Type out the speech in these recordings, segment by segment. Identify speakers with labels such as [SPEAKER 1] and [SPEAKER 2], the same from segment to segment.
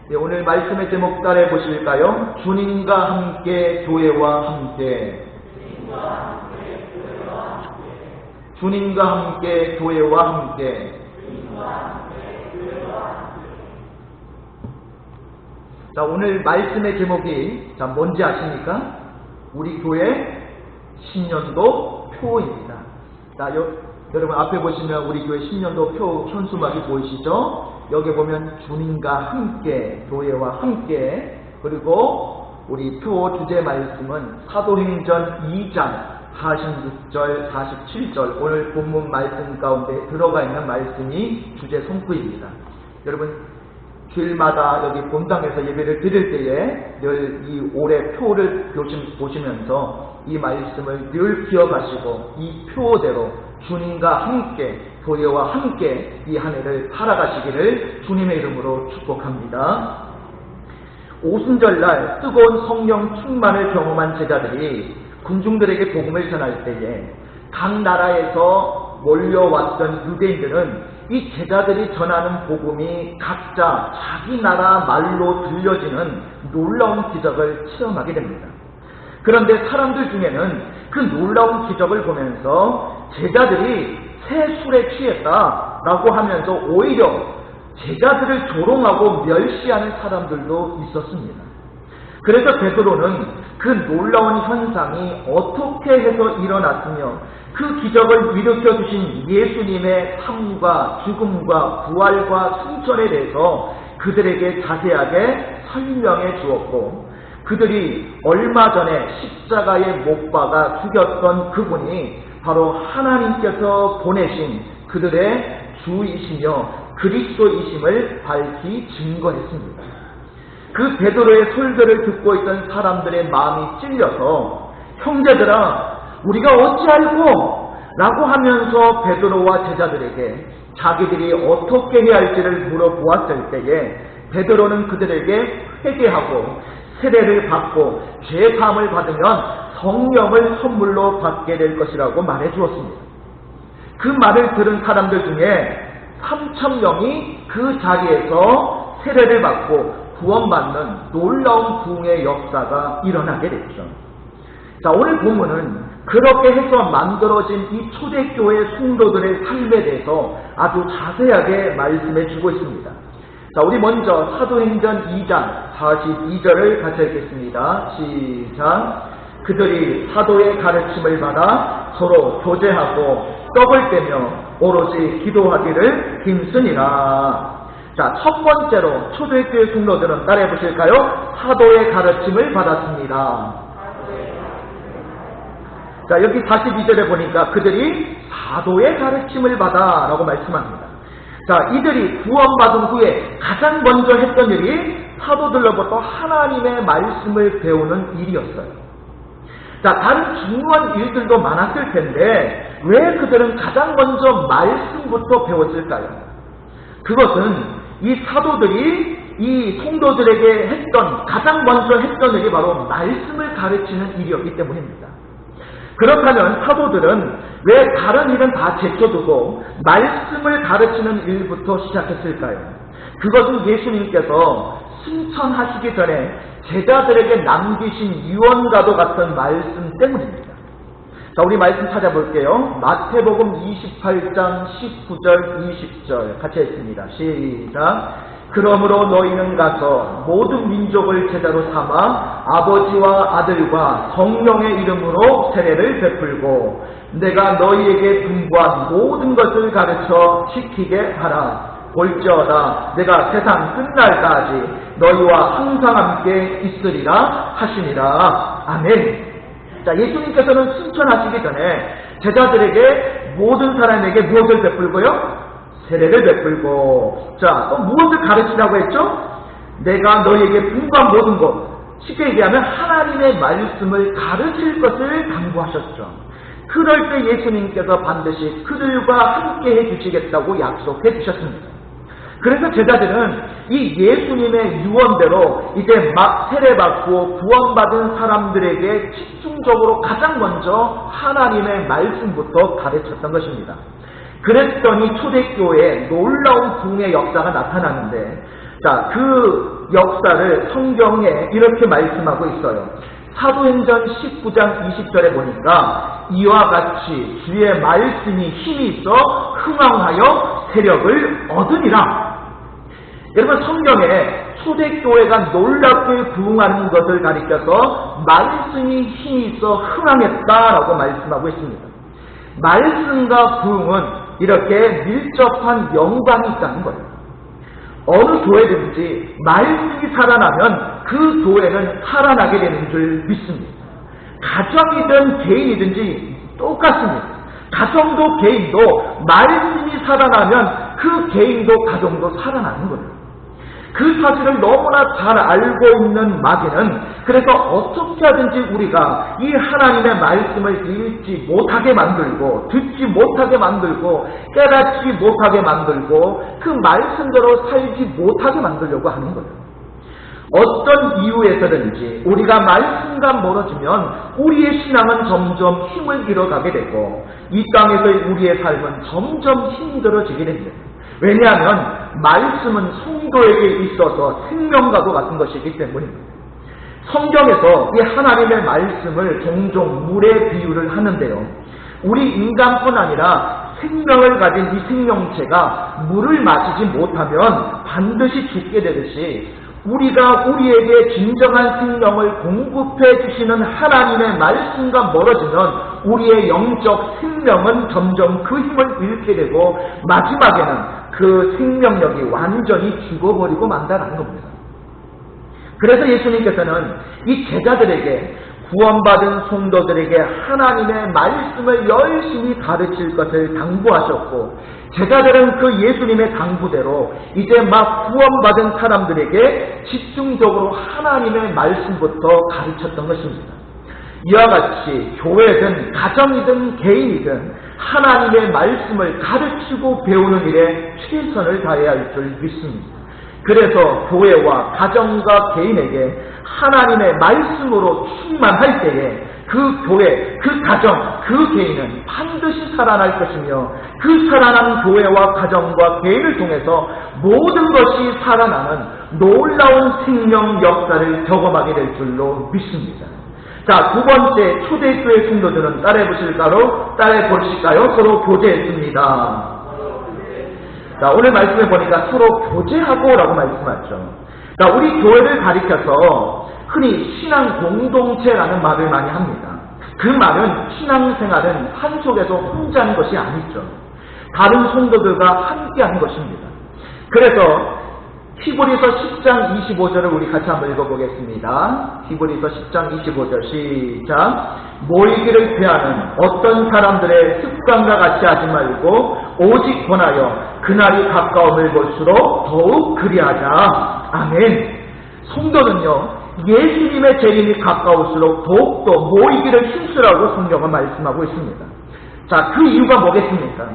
[SPEAKER 1] 네, 오늘 말씀의 제목 따라해 보실까요? 주님과 함께 교회와 함께. 주님과 함께 교회와 함께. 자, 오늘 말씀의 제목이 뭔지 아십니까? 우리 교회 신년도 표입니다. 자, 여러분 앞에 보시면 우리 교회 신년도 표 현수막이 보이시죠? 여기 보면 주님과 함께, 교회와 함께, 그리고 우리 표 주제 말씀은 사도행전 2장 46절, 47절 오늘 본문 말씀 가운데 들어가 있는 말씀이 주제 송구입니다. 여러분 주일마다 여기 본당에서 예배를 드릴 때에 늘 이 올해 표를 보시면서 이 말씀을 늘 기억하시고 이 표대로 주님과 함께, 교회와 함께 이 한 해를 살아가시기를 주님의 이름으로 축복합니다. 오순절날 뜨거운 성령 충만을 경험한 제자들이 군중들에게 복음을 전할 때에 각 나라에서 몰려왔던 유대인들은 이 제자들이 전하는 복음이 각자 자기 나라 말로 들려지는 놀라운 기적을 체험하게 됩니다. 그런데 사람들 중에는 그 놀라운 기적을 보면서 제자들이 새 술에 취했다라고 하면서 오히려 제자들을 조롱하고 멸시하는 사람들도 있었습니다. 그래서 베드로는 그 놀라운 현상이 어떻게 해서 일어났으며 그 기적을 일으켜 주신 예수님의 삶과 죽음과 부활과 승천에 대해서 그들에게 자세하게 설명해 주었고, 그들이 얼마 전에 십자가에 못 박아 죽였던 그분이 바로 하나님께서 보내신 그들의 주이시며 그리스도이심을 밝히 증거했습니다. 그 베드로의 설교를 듣고 있던 사람들의 마음이 찔려서 형제들아 우리가 어찌 알고? 라고 하면서 베드로와 제자들에게 자기들이 어떻게 해야 할지를 물어보았을 때에 베드로는 그들에게 회개하고 세례를 받고 죄사함을 받으면 성령을 선물로 받게 될 것이라고 말해 주었습니다. 그 말을 들은 사람들 중에 3,000명이 그 자리에서 세례를 받고 구원받는 놀라운 부흥의 역사가 일어나게 됐죠. 자, 오늘 본문은 그렇게 해서 만들어진 이 초대교회 성도들의 삶에 대해서 아주 자세하게 말씀해 주고 있습니다. 자, 우리 먼저 사도행전 2장 42절을 같이 읽겠습니다. 시작. 그들이 사도의 가르침을 받아 서로 교제하고 떡을 떼며 오로지 기도하기를 힘쓰니라. 자, 첫 번째로 초대교회 성도들은 따라해 보실까요? 사도의 가르침을 받았습니다. 자, 여기 42절에 보니까 그들이 사도의 가르침을 받아 라고 말씀합니다. 자, 이들이 구원받은 후에 가장 먼저 했던 일이 사도들로부터 하나님의 말씀을 배우는 일이었어요. 자, 다른 중요한 일들도 많았을 텐데 왜 그들은 가장 먼저 말씀부터 배웠을까요? 그것은 이 사도들이 이 성도들에게 가장 먼저 했던 일이 바로 말씀을 가르치는 일이었기 때문입니다. 그렇다면 사도들은 왜 다른 일은 다 제쳐두고 말씀을 가르치는 일부터 시작했을까요? 그것은 예수님께서 승천하시기 전에 제자들에게 남기신 유언과도 같은 말씀 때문입니다. 자, 우리 말씀 찾아볼게요. 마태복음 28장 19절 20절 같이 읽습니다. 시작. 그러므로 너희는 가서 모든 민족을 제자로 삼아 아버지와 아들과 성령의 이름으로 세례를 베풀고 내가 너희에게 분부한 모든 것을 가르쳐 지키게 하라. 볼지어다 내가 세상 끝날까지 너희와 항상 함께 있으리라 하시니라. 아멘. 자, 예수님께서는 승천하시기 전에 제자들에게 모든 사람에게 무엇을 베풀고요? 세례를 베풀고, 자, 또 무엇을 가르치라고 했죠? 내가 너희에게 분부한 모든 것, 쉽게 얘기하면 하나님의 말씀을 가르칠 것을 당부하셨죠. 그럴 때 예수님께서 반드시 그들과 함께 해주시겠다고 약속해 주셨습니다. 그래서 제자들은 이 예수님의 유언대로 이제 막 세례받고 구원받은 사람들에게 집중적으로 가장 먼저 하나님의 말씀부터 가르쳤던 것입니다. 그랬더니 초대교회에 놀라운 부흥의 역사가 나타나는데 자, 그 역사를 성경에 이렇게 말씀하고 있어요. 사도행전 19장 20절에 보니까 이와 같이 주의 말씀이 힘이 있어 흥왕하여 세력을 얻으니라. 여러분, 성경에 초대교회가 놀랍게 부흥하는 것을 가리켜서 말씀이 힘이 있어 흥왕했다라고 말씀하고 있습니다. 말씀과 부흥은 이렇게 밀접한 연관이 있다는 거예요. 어느 교회든지 말씀이 살아나면 그 교회는 살아나게 되는 줄 믿습니다. 가정이든 개인이든지 똑같습니다. 가정도 개인도 말씀이 살아나면 그 개인도 가정도 살아나는 거예요. 그 사실을 너무나 잘 알고 있는 마귀는 그래서 어떻게 하든지 우리가 이 하나님의 말씀을 읽지 못하게 만들고 듣지 못하게 만들고 깨닫지 못하게 만들고 그 말씀대로 살지 못하게 만들려고 하는 거예요. 어떤 이유에서든지 우리가 말씀과 멀어지면 우리의 신앙은 점점 힘을 잃어가게 되고 이 땅에서의 우리의 삶은 점점 힘들어지게 됩니다. 왜냐하면 말씀은 성도에게 있어서 생명과도 같은 것이기 때문입니다. 성경에서 이 하나님의 말씀을 종종 물에 비유를 하는데요. 우리 인간뿐 아니라 생명을 가진 이 생명체가 물을 마시지 못하면 반드시 죽게 되듯이 우리가 우리에게 진정한 생명을 공급해 주시는 하나님의 말씀과 멀어지면 우리의 영적 생명은 점점 그 힘을 잃게 되고 마지막에는 그 생명력이 완전히 죽어버리고 만다라는 겁니다. 그래서 예수님께서는 이 제자들에게 구원받은 성도들에게 하나님의 말씀을 열심히 가르칠 것을 당부하셨고 제자들은 그 예수님의 당부대로 이제 막 구원받은 사람들에게 집중적으로 하나님의 말씀부터 가르쳤던 것입니다. 이와 같이 교회든 가정이든 개인이든 하나님의 말씀을 가르치고 배우는 일에 최선을 다해야 할 줄 믿습니다. 그래서 교회와 가정과 개인에게 하나님의 말씀으로 충만할 때에 그 교회, 그 가정, 그 개인은 반드시 살아날 것이며 그 살아난 교회와 가정과 개인을 통해서 모든 것이 살아나는 놀라운 생명 역사를 경험하게 될 줄로 믿습니다. 자, 두 번째 초대교회 성도들은 따라해 보실까요? 서로 교제했습니다. 자, 오늘 말씀해 보니까 서로 교제하고라고 말씀하죠. 자, 우리 교회를 가리켜서 흔히 신앙 공동체라는 말을 많이 합니다. 그 말은 신앙생활은 산속에서 혼자 하는 것이 아니죠. 다른 성도들과 함께 하는 것입니다. 그래서 히브리서 10장 25절을 우리 같이 한번 읽어보겠습니다. 히브리서 10장 25절 시작. 모이기를 피하는 어떤 사람들의 습관과 같이 하지 말고 오직 권하여 그날이 가까움을 볼수록 더욱 그리하자. 아멘. 성도는요, 예수님의 재림이 가까울수록 더욱더 모이기를 힘쓰라고 성경은 말씀하고 있습니다. 자, 그 이유가 뭐겠습니까?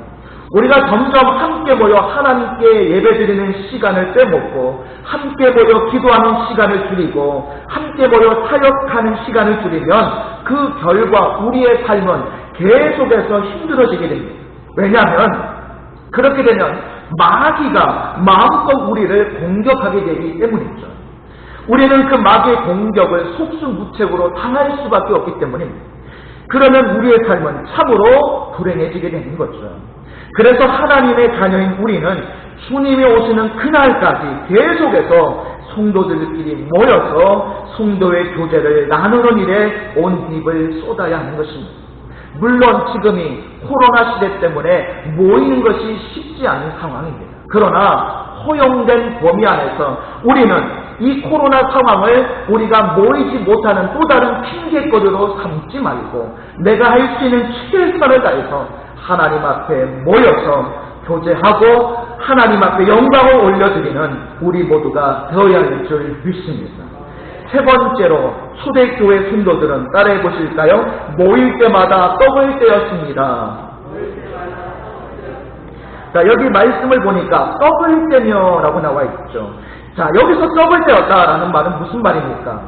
[SPEAKER 1] 우리가 점점 함께 모여 하나님께 예배드리는 시간을 빼먹고 함께 모여 기도하는 시간을 줄이고 함께 모여 사역하는 시간을 줄이면 그 결과 우리의 삶은 계속해서 힘들어지게 됩니다. 왜냐하면 그렇게 되면 마귀가 마음껏 우리를 공격하게 되기 때문이죠. 우리는 그 마귀의 공격을 속수무책으로 당할 수밖에 없기 때문입니다. 그러면 우리의 삶은 참으로 불행해지게 되는 거죠. 그래서 하나님의 자녀인 우리는 주님이 오시는 그날까지 계속해서 성도들끼리 모여서 성도의 교제를 나누는 일에 온 힘을 쏟아야 하는 것입니다. 물론 지금이 코로나 시대 때문에 모이는 것이 쉽지 않은 상황입니다. 그러나 허용된 범위 안에서 우리는 이 코로나 상황을 우리가 모이지 못하는 또 다른 핑계거리로 삼지 말고 내가 할 수 있는 최선을 다해서 하나님 앞에 모여서 교제하고 하나님 앞에 영광을 올려드리는 우리 모두가 되어야 할 줄 믿습니다. 세 번째로 초대교회 성도들은 따라해 보실까요? 모일 때마다 떡을 떼었습니다. 자, 여기 말씀을 보니까 떡을 떼며라고 나와 있죠. 자, 여기서 떡을 떼었다라는 말은 무슨 말입니까?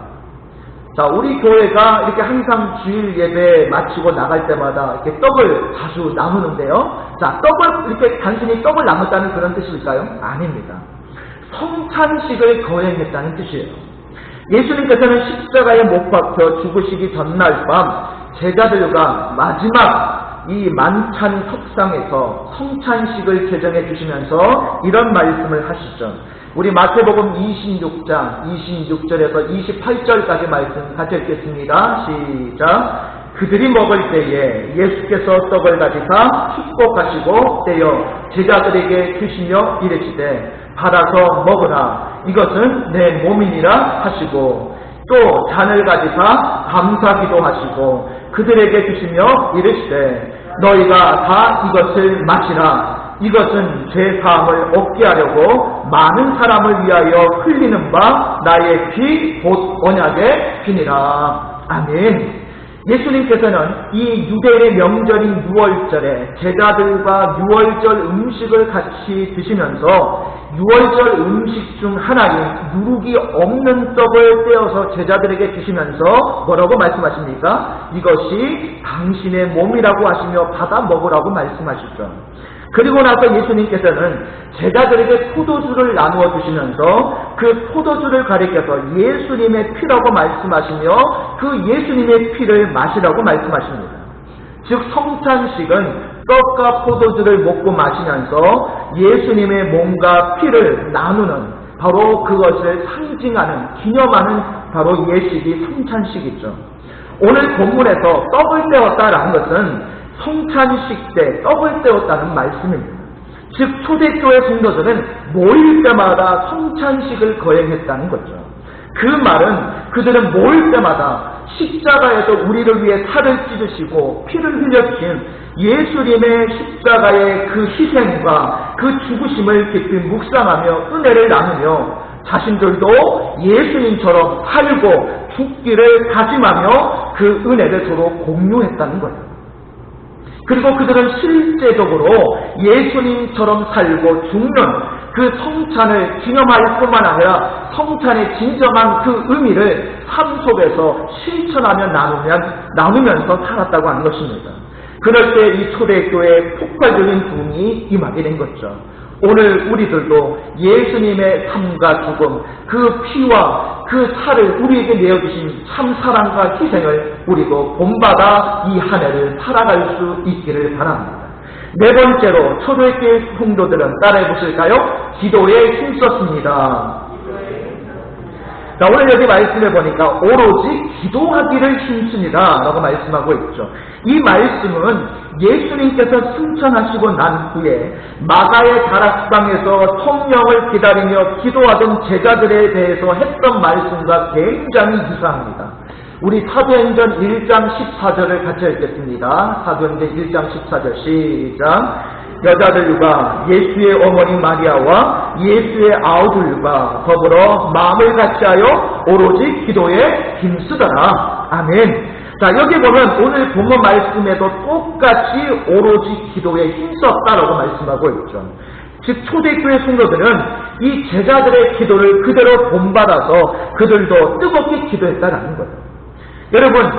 [SPEAKER 1] 자, 우리 교회가 이렇게 항상 주일 예배 마치고 나갈 때마다 이렇게 떡을 자주 나누는데요. 자, 떡을 이렇게 단순히 떡을 나눴다는 그런 뜻일까요? 아닙니다. 성찬식을 거행했다는 뜻이에요. 예수님께서는 십자가에 못 박혀 죽으시기 전날 밤 제자들과 마지막 이 만찬 석상에서 성찬식을 제정해 주시면서 이런 말씀을 하시죠. 우리 마태복음 26장 26절에서 28절까지 말씀 같이 읽겠습니다. 시작. 그들이 먹을 때에 예수께서 떡을 가지사 축복하시고 떼어 제자들에게 주시며 이르시되 받아서 먹으라, 이것은 내 몸이니라 하시고, 또 잔을 가지사 감사기도 하시고 그들에게 주시며 이르시되 너희가 다 이것을 마시라, 이것은 죄 사함을 얻게 하려고 많은 사람을 위하여 흘리는 바 나의 피 곧 언약의 피니라. 아멘. 예수님께서는 이 유대인의 명절인 유월절에 제자들과 유월절 음식을 같이 드시면서 유월절 음식 중 하나인 누룩이 없는 떡을 떼어서 제자들에게 주시면서 뭐라고 말씀하십니까? 이것이 당신의 몸이라고 하시며 받아 먹으라고 말씀하시죠. 그리고 나서 예수님께서는 제자들에게 포도주를 나누어 주시면서 그 포도주를 가리켜서 예수님의 피라고 말씀하시며 그 예수님의 피를 마시라고 말씀하십니다. 즉 성찬식은 떡과 포도주를 먹고 마시면서 예수님의 몸과 피를 나누는, 바로 그것을 상징하는, 기념하는 바로 예식이 성찬식이죠. 오늘 본문에서 떡을 떼었다라는 것은 성찬식 때 떡을 떼었다는 말씀입니다. 즉 초대교회 성도들은 모일 때마다 성찬식을 거행했다는 거죠. 그 말은 그들은 모일 때마다 십자가에서 우리를 위해 살을 찢으시고 피를 흘려주신 예수님의 십자가의 그 희생과 그 죽으심을 깊이 묵상하며 은혜를 나누며 자신들도 예수님처럼 살고 죽기를 다짐하며 그 은혜를 서로 공유했다는 거예요. 그리고 그들은 실제적으로 예수님처럼 살고 죽는 그 성찬을 기념할 뿐만 아니라 성찬의 진정한 그 의미를 삶 속에서 실천하며 나누면서 살았다고 하는 것입니다. 그럴 때 이 초대교회의 폭발적인 부흥이 임하게 된 거죠. 오늘 우리들도 예수님의 삶과 죽음, 그 피와 그 살을 우리에게 내어주신 참 사랑과 희생을 우리도 본받아 이 한 해를 살아갈 수 있기를 바랍니다. 네 번째로 초대교회 성도들은 따라해 보실까요? 기도에 힘썼습니다. 자, 오늘 여기 말씀해 보니까 오로지 기도하기를 힘씁니다 라고 말씀하고 있죠. 이 말씀은 예수님께서 승천하시고 난 후에 마가의 다락방에서 성령을 기다리며 기도하던 제자들에 대해서 했던 말씀과 굉장히 유사합니다. 우리 사도행전 1장 14절을 같이 읽겠습니다. 사도행전 1장 14절 시작. 여자들과 예수의 어머니 마리아와 예수의 아우들과 더불어 마음을 같이하여 오로지 기도에 힘쓰더라. 아멘. 자, 여기 보면 오늘 본문 말씀에도 똑같이 오로지 기도에 힘썼다라고 말씀하고 있죠. 즉 초대교회 성도들은 이 제자들의 기도를 그대로 본받아서 그들도 뜨겁게 기도했다라는 거예요. 여러분,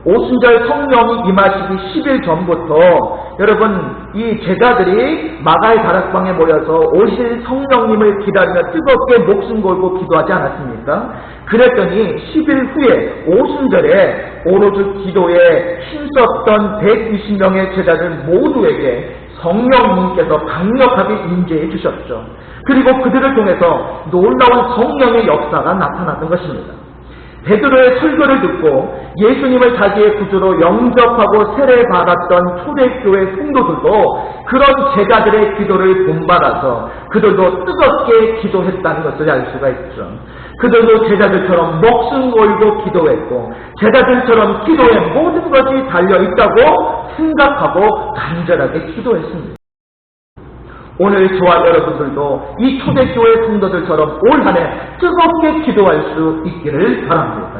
[SPEAKER 1] 오순절 성령이 임하시기 10일 전부터 여러분 이 제자들이 마가의 다락방에 모여서 오실 성령님을 기다리며 뜨겁게 목숨 걸고 기도하지 않았습니까? 그랬더니 10일 후에 오순절에 오로지 기도에 힘썼던 120명의 제자들 모두에게 성령님께서 강력하게 임재해 주셨죠. 그리고 그들을 통해서 놀라운 성령의 역사가 나타났던 것입니다. 베드로의 설교를 듣고 예수님을 자기의 구주로 영접하고 세례받았던 초대교회 성도들도 그런 제자들의 기도를 본받아서 그들도 뜨겁게 기도했다는 것을 알 수가 있죠. 그들도 제자들처럼 목숨 걸고 기도했고 제자들처럼 기도에 모든 것이 달려있다고 생각하고 간절하게 기도했습니다. 오늘 저와 여러분들도 이 초대교회 성도들처럼 올 한 해 뜨겁게 기도할 수 있기를 바랍니다.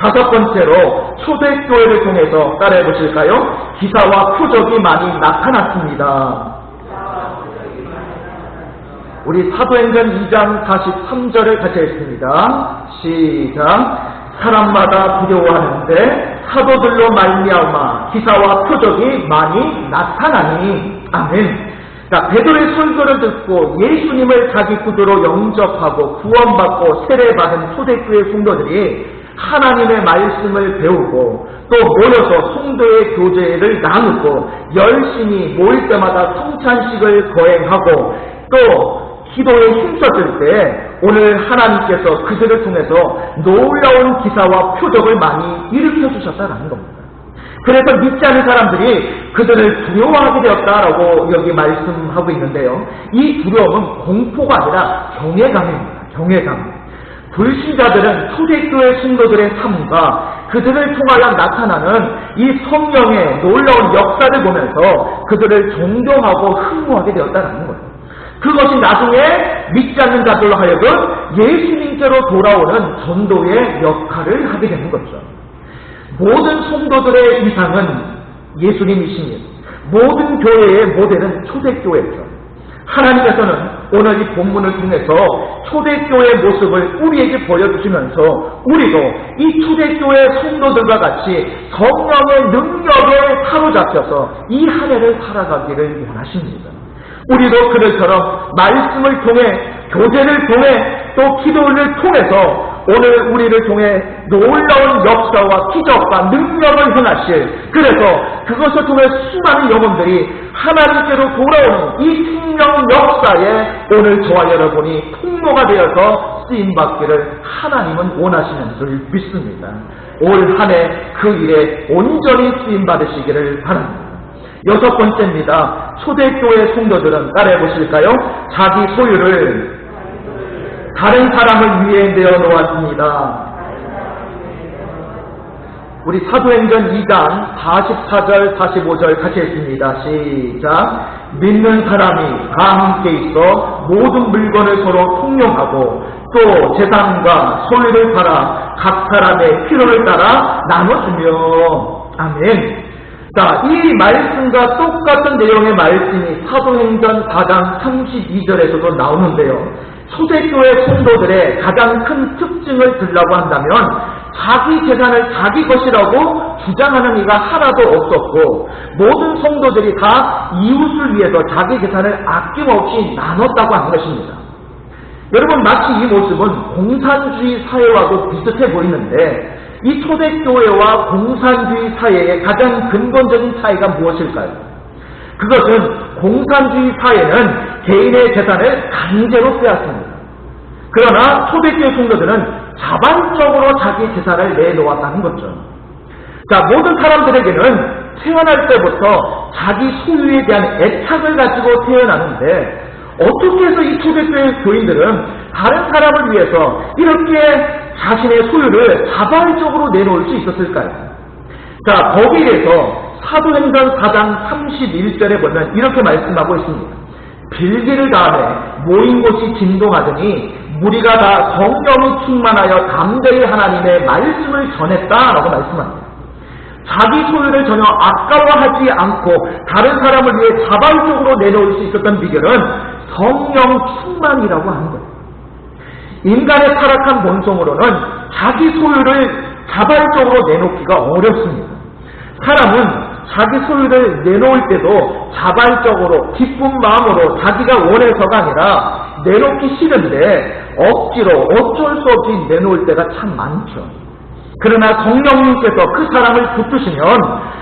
[SPEAKER 1] 다섯 번째로 초대교회를 통해서 따라해 보실까요? 기사와 표적이 많이 나타났습니다. 우리 사도행전 2장 43절을 같이 읽습니다. 시작. 사람마다 두려워하는데 사도들로 말미암아 기사와 표적이 많이 나타나니. 아멘. 자, 베드로의 설교를 듣고 예수님을 자기 구주로 영접하고 구원받고 세례받은 초대교회 성도들이 하나님의 말씀을 배우고 또 모여서 성도의 교제를 나누고 열심히 모일 때마다 성찬식을 거행하고 또 기도에 힘썼을 때 오늘 하나님께서 그들을 통해서 놀라운 기사와 표적을 많이 일으켜 주셨다는 겁니다. 그래서 믿지 않는 사람들이 그들을 두려워하게 되었다라고 여기 말씀하고 있는데요. 이 두려움은 공포가 아니라 경외감입니다. 경외감. 불신자들은 초대교회 성도들의 삶과 그들을 통하여 나타나는 이 성령의 놀라운 역사를 보면서 그들을 존경하고 흠모하게 되었다는 거예요. 그것이 나중에 믿지 않는 자들로 하여금 예수님께로 돌아오는 전도의 역할을 하게 되는 거죠. 모든 성도들의 이상은 예수님이십니다. 모든 교회의 모델은 초대교회죠. 하나님께서는 오늘 이 본문을 통해서 초대교회의 모습을 우리에게 보여주시면서 우리도 이 초대교회 성도들과 같이 성령의 능력에 사로잡혀서 이 한 해를 살아가기를 원하십니다. 우리도 그들처럼 말씀을 통해 교제를 통해 또 기도를 통해서 오늘 우리를 통해 놀라운 역사와 기적과 능력을 행하실, 그래서 그것을 통해 수많은 영혼들이 하나님께로 돌아오는 이 생명 역사에 오늘 저와 여러분이 통로가 되어서 쓰임받기를 하나님은 원하시는 줄 믿습니다. 올 한 해 그 일에 온전히 쓰임받으시기를 바랍니다. 여섯 번째입니다. 초대교회 성도들은 따라해 보실까요? 자기 소유를 다른 사람을 위해 내어놓았습니다. 우리 사도행전 2장 44절 45절 같이 읽습니다. 시작. 믿는 사람이 다 함께 있어 모든 물건을 서로 통용하고 또 재산과 소유를 팔아 각 사람의 필요를 따라 나눠주며. 아멘. 자, 이 말씀과 똑같은 내용의 말씀이 사도행전 4장 32절에서도 나오는데요. 초대교회 성도들의 가장 큰 특징을 들라고 한다면 자기 재산을 자기 것이라고 주장하는 이가 하나도 없었고 모든 성도들이 다 이웃을 위해서 자기 재산을 아낌없이 나눴다고 하는 것입니다. 여러분, 마치 이 모습은 공산주의 사회와도 비슷해 보이는데 이 초대교회와 공산주의 사회의 가장 근본적인 차이가 무엇일까요? 그것은 공산주의 사회는 개인의 재산을 강제로 빼앗습니다. 그러나 초대교회 성도들은 자발적으로 자기 재산을 내놓았다는 거죠. 자, 모든 사람들에게는 태어날 때부터 자기 소유에 대한 애착을 가지고 태어나는데 어떻게 해서 이 초대교회 교인들은 다른 사람을 위해서 이렇게 자신의 소유를 자발적으로 내놓을 수 있었을까요? 자, 거기에서 사도행전 4장 31절에 보면 이렇게 말씀하고 있습니다. 빌기를 다음에 모인 곳이 진동하더니 무리가 다 성령이 충만하여 담대히 하나님의 말씀을 전했다라고 말씀합니다. 자기 소유를 전혀 아까워하지 않고 다른 사람을 위해 자발적으로 내놓을 수 있었던 비결은 성령 충만이라고 하는 거예요. 인간의 타락한 본성으로는 자기 소유를 자발적으로 내놓기가 어렵습니다. 사람은 자기 소유를 내놓을 때도 자발적으로 기쁜 마음으로 자기가 원해서가 아니라 내놓기 싫은데 억지로 어쩔 수 없이 내놓을 때가 참 많죠. 그러나 성령님께서 그 사람을 붙드시면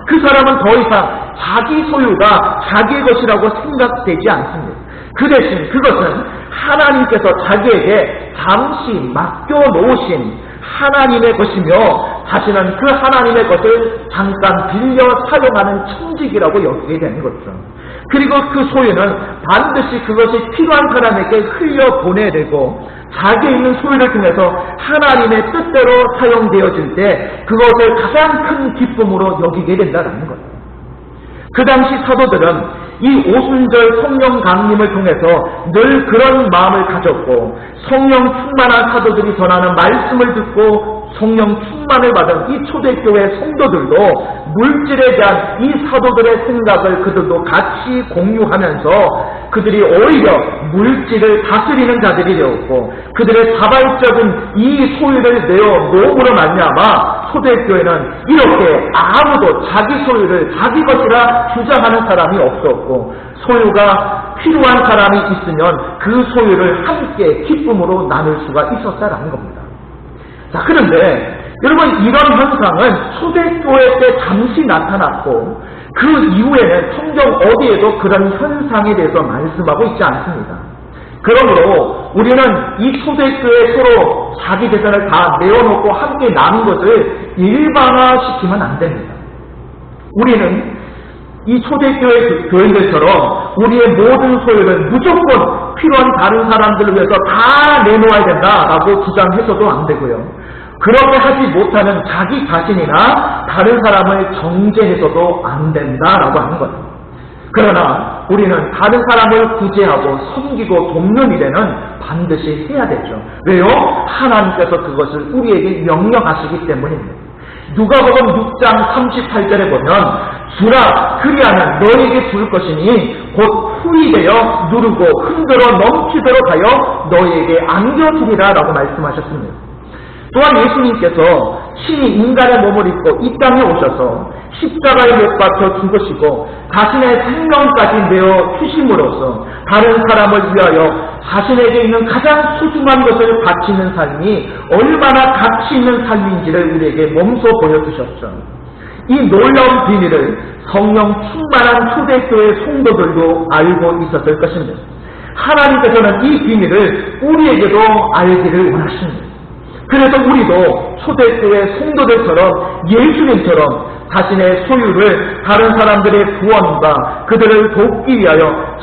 [SPEAKER 1] 그 사람은 더 이상 자기 소유가 자기의 것이라고 생각되지 않습니다. 그 대신 그것은 하나님께서 자기에게 잠시 맡겨놓으신 하나님의 것이며 자신은 그 하나님의 것을 잠깐 빌려 사용하는 청직이라고 여기게 되는 거죠. 그리고 그 소유는 반드시 그것이 필요한 사람에게 흘려보내야 되고 자기에 있는 소유를 통해서 하나님의 뜻대로 사용되어질 때 그것을 가장 큰 기쁨으로 여기게 된다는 거예요. 그 당시 사도들은 이 오순절 성령 강림을 통해서 늘 그런 마음을 가졌고 성령 충만한 사도들이 전하는 말씀을 듣고 성령 충만을 받은 이 초대교회 성도들도 물질에 대한 이 사도들의 생각을 그들도 같이 공유하면서 그들이 오히려 물질을 다스리는 자들이 되었고 그들의 자발적인 이 소유를 내어 놓음으로 말미암아 초대교회는 이렇게 아무도 자기 소유를 자기 것이라 주장하는 사람이 없었고 소유가 필요한 사람이 있으면 그 소유를 함께 기쁨으로 나눌 수가 있었다라는 겁니다. 자, 그런데 여러분, 이런 현상은 초대교회 때 잠시 나타났고 그 이후에는 성경 어디에도 그런 현상에 대해서 말씀하고 있지 않습니다. 그러므로 우리는 이 초대교회 서로 자기 재산을 다 내어놓고 함께 나눈 것을 일반화시키면 안 됩니다. 우리는 이 초대교회 교인들처럼 우리의 모든 소유를 무조건 필요한 다른 사람들을 위해서 다 내놓아야 된다라고 주장해서도 안 되고요. 그렇게 하지 못하는 자기 자신이나 다른 사람을 정죄해서도 안 된다라고 하는 거예요. 그러나 우리는 다른 사람을 구제하고 섬기고 돕는 일에는 반드시 해야 되죠. 왜요? 하나님께서 그것을 우리에게 명령하시기 때문입니다. 누가복음 6장 38절에 보면 주라 그리하면 너에게 줄 것이니 곧 후이되어 누르고 흔들어 넘치도록 하여 너에게 안겨주리라 라고 말씀하셨습니다. 또한 예수님께서 신이 인간의 몸을 입고 이 땅에 오셔서 십자가에 못 박혀 죽으시고 자신의 생명까지 내어 주심으로써 다른 사람을 위하여 자신에게 있는 가장 소중한 것을 바치는 삶이 얼마나 가치 있는 삶인지를 우리에게 몸소 보여주셨죠. 이 놀라운 비밀을 성령 충만한 초대교회 성도들도 알고 있었을 것입니다. 하나님께서는 이 비밀을 우리에게도 알기를 원하십니다. 그래서 우리도 초대교회 성도들처럼 예수님처럼 자신의 소유를 다른 사람들의 구원과 그들을 돕기 위하여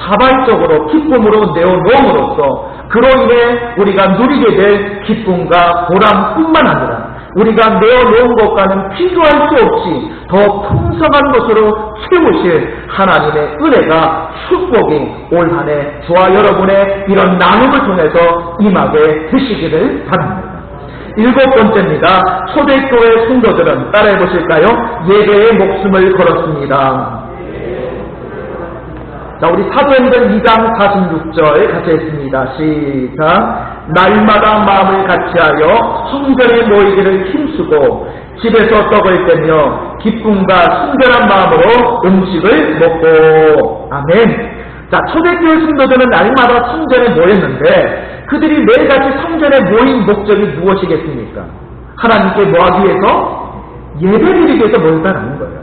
[SPEAKER 1] 자발적으로 기쁨으로 내어놓음으로써 그로 인해 우리가 누리게 될 기쁨과 보람뿐만 아니라 우리가 내어놓은 것과는 비교할 수 없이 더 풍성한 것으로 채우실 하나님의 은혜가 축복이 올 한 해 저와 여러분의 이런 나눔을 통해서 임하게 되시기를 바랍니다. 7번째입니다. 초대교회 성도들은 따라해 보실까요? 예배의 목숨을 걸었습니다. 자, 우리 사도행전 2장 46절 같이 했습니다. 시작. 날마다 마음을 같이하여 성전에 모이기를 힘쓰고 집에서 떡을 떼며 기쁨과 순결한 마음으로 음식을 먹고. 아멘. 자, 초대교회 성도들은 날마다 성전에 모였는데 그들이 매일같이 성전에 모인 목적이 무엇이겠습니까? 하나님께 뭐하기 위해서? 예배드리기 위해서 모였다는 거예요.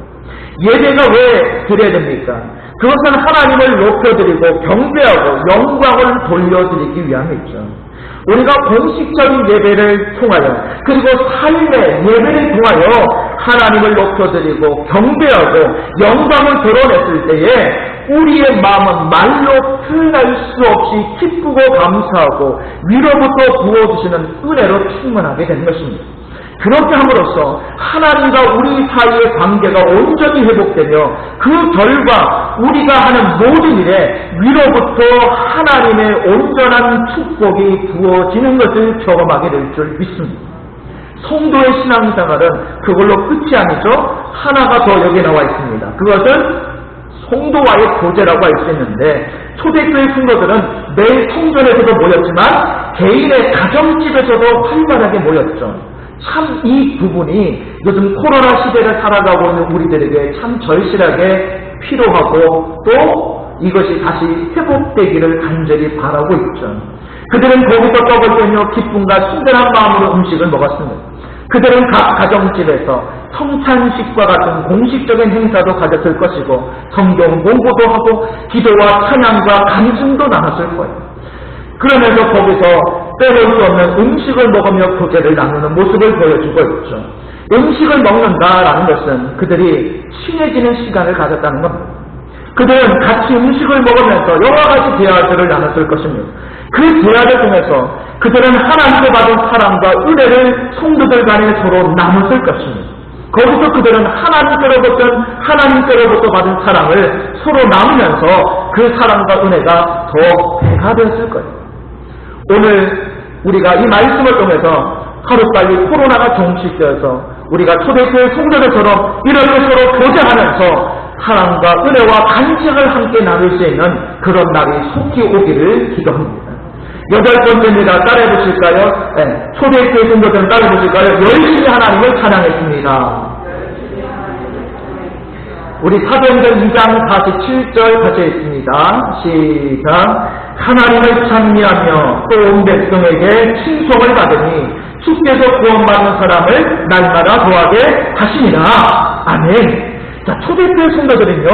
[SPEAKER 1] 예배가 왜 드려야 됩니까? 그것은 하나님을 높여드리고 경배하고 영광을 돌려드리기 위함이죠. 우리가 공식적인 예배를 통하여 그리고 삶의 예배를 통하여 하나님을 높여드리고 경배하고 영광을 드러냈을 때에 우리의 마음은 말로 표현할 수 없이 기쁘고 감사하고 위로부터 부어주시는 은혜로 충만하게 되는 것입니다. 그렇게 함으로써 하나님과 우리 사이의 관계가 온전히 회복되며 그 결과 우리가 하는 모든 일에 위로부터 하나님의 온전한 축복이 부어지는 것을 경험하게 될 줄 믿습니다. 성도의 신앙생활은 그걸로 끝이 아니죠. 하나가 더 여기에 나와 있습니다. 그것은 성도와의 교제라고 할 수 있는데 초대교회 성도들은 매일 성전에서도 모였지만 개인의 가정집에서도 활발하게 모였죠. 참 이 부분이 요즘 코로나 시대를 살아가고 있는 우리들에게 참 절실하게 필요하고 또 이것이 다시 회복되기를 간절히 바라고 있죠. 그들은 거기서 떡을 떼며 기쁨과 순전한 마음으로 음식을 먹었습니다. 그들은 각 가정집에서 성찬식과 같은 공식적인 행사도 가졌을 것이고 성경 공부도 하고 기도와 찬양과 간증도 나눴을 거예요. 그러면서 거기서 빼놓을 수 없는 음식을 먹으며 교제를 나누는 모습을 보여주고 있죠. 음식을 먹는다라는 것은 그들이 친해지는 시간을 가졌다는 겁니다. 그들은 같이 음식을 먹으면서 여러 가지 대화들을 나눴을 것입니다. 그 대화를 통해서 그들은 하나님께 받은 사랑과 은혜를 성도들 간에 서로 나눴을 것입니다. 거기서 그들은 하나님께로부터 받은 사랑을 서로 나누면서 그 사랑과 은혜가 더 배가 되었을 거예요. 오늘 우리가 이 말씀을 통해서 하루빨리 코로나가 종식되어서 우리가 초대교회 성도들처럼 이렇게 서로 교제하면서 사랑과 은혜와 간직을 함께 나눌 수 있는 그런 날이 속히 오기를 기도합니다. 8번째입니다. 따라해 보실까요? 네. 초대교회 성도들은 따라해 보실까요? 열심히 하나님을 찬양했습니다. 우리 사도행전 2장 47절 같이 있습니다. 시작. 하나님을 찬미하며 또 온 백성에게 칭송을 받으니 주께서 구원받는 사람을 날마다 더하게 하시니라. 아멘. 자, 초대교회 성도들은요,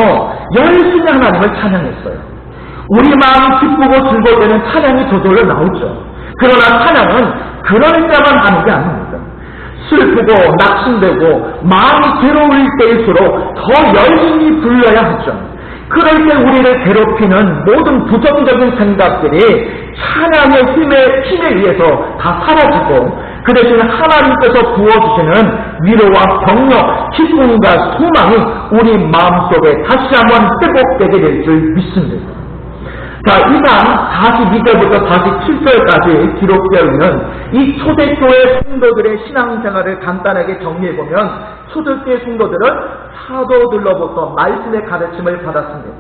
[SPEAKER 1] 열심히 하나님을 찬양했어요. 우리 마음이 기쁘고 즐거울 때는 찬양이 저절로 나오죠. 그러나 찬양은 그럴 때만 하는 게 아닙니다. 슬프고 낙심되고 마음이 괴로울 때일수록 더 열심히 불러야 하죠. 그럴 때 우리를 괴롭히는 모든 부정적인 생각들이 찬양의 힘에 의해서 다 사라지고 그 대신 하나님께서 부어주시는 위로와 격려, 기쁨과 소망이 우리 마음속에 다시 한번 회복되게 될 줄 믿습니다. 자, 이상 42절부터 47절까지 기록되어 있는 이 초대교회 성도들의 신앙생활을 간단하게 정리해보면 초대교회 성도들은 사도들로부터 말씀의 가르침을 받았습니다.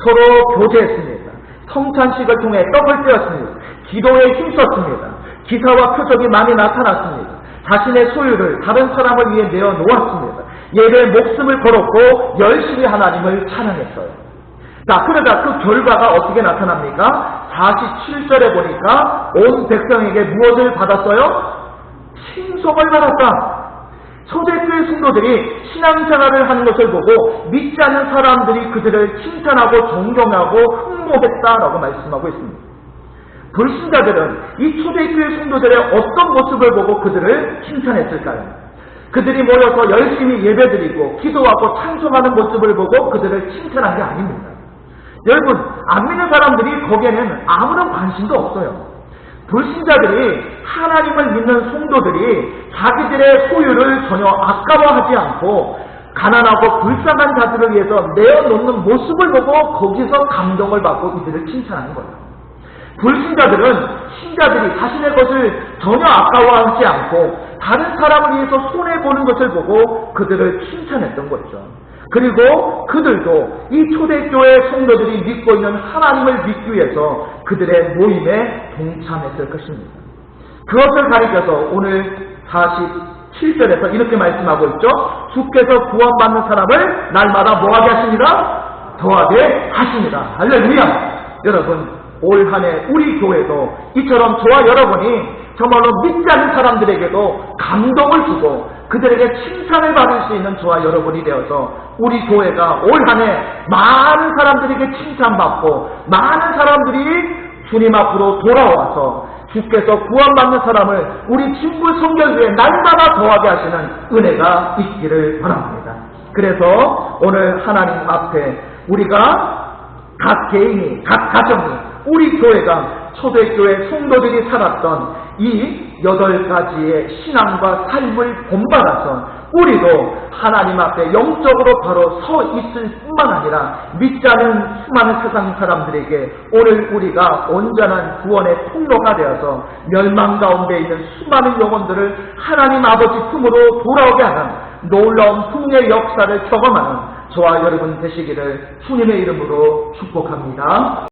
[SPEAKER 1] 서로 교제했습니다. 성찬식을 통해 떡을 떼었습니다. 기도에 힘썼습니다. 기사와 표적이 많이 나타났습니다. 자신의 소유를 다른 사람을 위해 내어놓았습니다. 예배에 목숨을 걸었고 열심히 하나님을 찬양했어요. 자, 그러다 그 결과가 어떻게 나타납니까? 47절에 보니까 온 백성에게 무엇을 받았어요? 칭송을 받았다. 초대교회 성도들이 신앙생활을 하는 것을 보고 믿지 않는 사람들이 그들을 칭찬하고 존경하고 흠모했다라고 말씀하고 있습니다. 불신자들은 이 초대교회 성도들의 어떤 모습을 보고 그들을 칭찬했을까요? 그들이 모여서 열심히 예배드리고 기도하고 찬송하는 모습을 보고 그들을 칭찬한 게 아닙니다. 여러분, 안 믿는 사람들이 거기에는 아무런 관심도 없어요. 불신자들이 하나님을 믿는 성도들이 자기들의 소유를 전혀 아까워하지 않고 가난하고 불쌍한 자들을 위해서 내어놓는 모습을 보고 거기서 감동을 받고 이들을 칭찬하는 거예요. 불신자들은 신자들이 자신의 것을 전혀 아까워하지 않고 다른 사람을 위해서 손해보는 것을 보고 그들을 칭찬했던 거죠. 그리고 그들도 이 초대교회 성도들이 믿고 있는 하나님을 믿기 위해서 그들의 모임에 동참했을 것입니다. 그것을 가리켜서 오늘 47절에서 이렇게 말씀하고 있죠. 주께서 구원받는 사람을 날마다 뭐하게 하십니다? 더하게 하십니다. 할렐루야. 여러분, 올 한 해 우리 교회도 이처럼 저와 여러분이 정말로 믿지 않는 사람들에게도 감동을 주고 그들에게 칭찬을 받을 수 있는 저와 여러분이 되어서 우리 교회가 올 한 해 많은 사람들에게 칭찬받고 많은 사람들이 주님 앞으로 돌아와서 주께서 구원받는 사람을 우리 진불 성결교회에 날마다 더하게 하시는 은혜가 있기를 바랍니다. 그래서 오늘 하나님 앞에 우리가 각 개인이, 각 가정이, 우리 교회가 초대교회 성도들이 살았던 이 8가지의 신앙과 삶을 본받아서 우리도 하나님 앞에 영적으로 바로 서 있을 뿐만 아니라 믿지 않은 수많은 세상 사람들에게 오늘 우리가 온전한 구원의 통로가 되어서 멸망 가운데 있는 수많은 영혼들을 하나님 아버지 품으로 돌아오게 하는 놀라운 풍의 역사를 경험하는 저와 여러분 되시기를 주님의 이름으로 축복합니다.